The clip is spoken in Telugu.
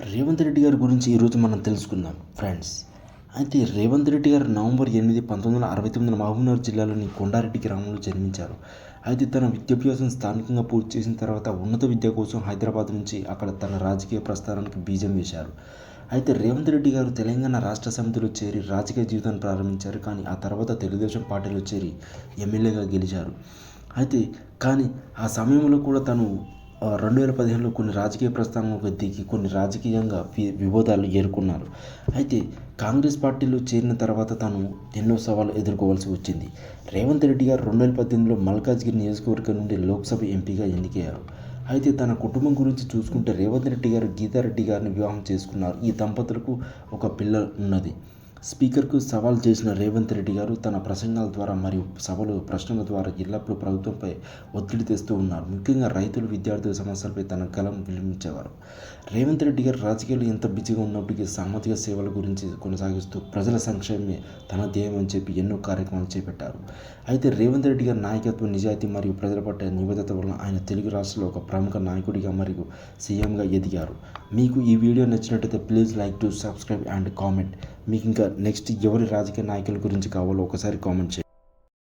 రేవంత్ రెడ్డి గారి గురించి ఈరోజు మనం తెలుసుకుందాం ఫ్రెండ్స్. అయితే రేవంత్ రెడ్డి గారు నవంబర్ 8, 1969 మహబూబ్నగర్ జిల్లాలోని కొండారెడ్డి గ్రామంలో జన్మించారు. అయితే తన విద్యాభ్యాసం స్థానికంగా పూర్తి చేసిన తర్వాత ఉన్నత విద్య కోసం హైదరాబాద్ నుంచి అక్కడ తన రాజకీయ ప్రస్థానానికి బీజం వేశారు. అయితే రేవంత్ రెడ్డి గారు తెలంగాణ రాష్ట్ర సమితిలో చేరి రాజకీయ జీవితాన్ని ప్రారంభించారు. కానీ ఆ తర్వాత తెలుగుదేశం పార్టీలో చేరి ఎమ్మెల్యేగా గెలిచారు. అయితే కానీ ఆ సమయంలో కూడా తను 2015లో కొన్ని రాజకీయ ప్రస్థానంలోకి దిగి కొన్ని రాజకీయంగా వివాదాలు ఎదుర్కొన్నారు. అయితే కాంగ్రెస్ పార్టీలో చేరిన తర్వాత తను ఎన్నో సవాళ్ళు ఎదుర్కోవాల్సి వచ్చింది. రేవంత్ రెడ్డి గారు 2018లో మల్కాజ్గిరి నియోజకవర్గం నుండి లోక్సభ ఎంపీగా ఎన్నికయ్యారు. అయితే తన కుటుంబం గురించి చూసుకుంటే రేవంత్ రెడ్డి గారు గీతారెడ్డి గారిని వివాహం చేసుకున్నారు. ఈ దంపతులకు ఒక పిల్ల ఉన్నది. స్పీకర్కు సవాల్ చేసిన రేవంత్ రెడ్డి గారు తన ప్రసంగాల ద్వారా మరియు సభలు ప్రశ్నల ద్వారా ఎల్లప్పుడూ ప్రభుత్వంపై ఒత్తిడి తెస్తూ ఉన్నారు. ముఖ్యంగా రైతులు, విద్యార్థుల సమస్యలపై తన గలం వినిపించేవారు. రేవంత్ రెడ్డి గారు రాజకీయాలు ఎంత బిజీగా ఉన్నప్పటికీ సామాజిక సేవల గురించి కొనసాగిస్తూ ప్రజల సంక్షేమమే తన ధ్యేయం అని చెప్పి ఎన్నో కార్యక్రమాలు చేపట్టారు. అయితే రేవంత్ రెడ్డి గారి నాయకత్వం, నిజాయితీ మరియు ప్రజల పట్ల నిబద్ధత వలన ఆయన తెలుగు రాష్ట్రాల్లో ఒక ప్రముఖ నాయకుడిగా మరియు సీఎంగా ఎదిగారు. మీకు ఈ వీడియో నచ్చినట్లయితే please like to subscribe and comment. మీకు ఇంకా నెక్స్ట్ ఎవరి రాజకీయ నాయకుల గురించి కావాలో ఒకసారి కామెంట్ చేయండి.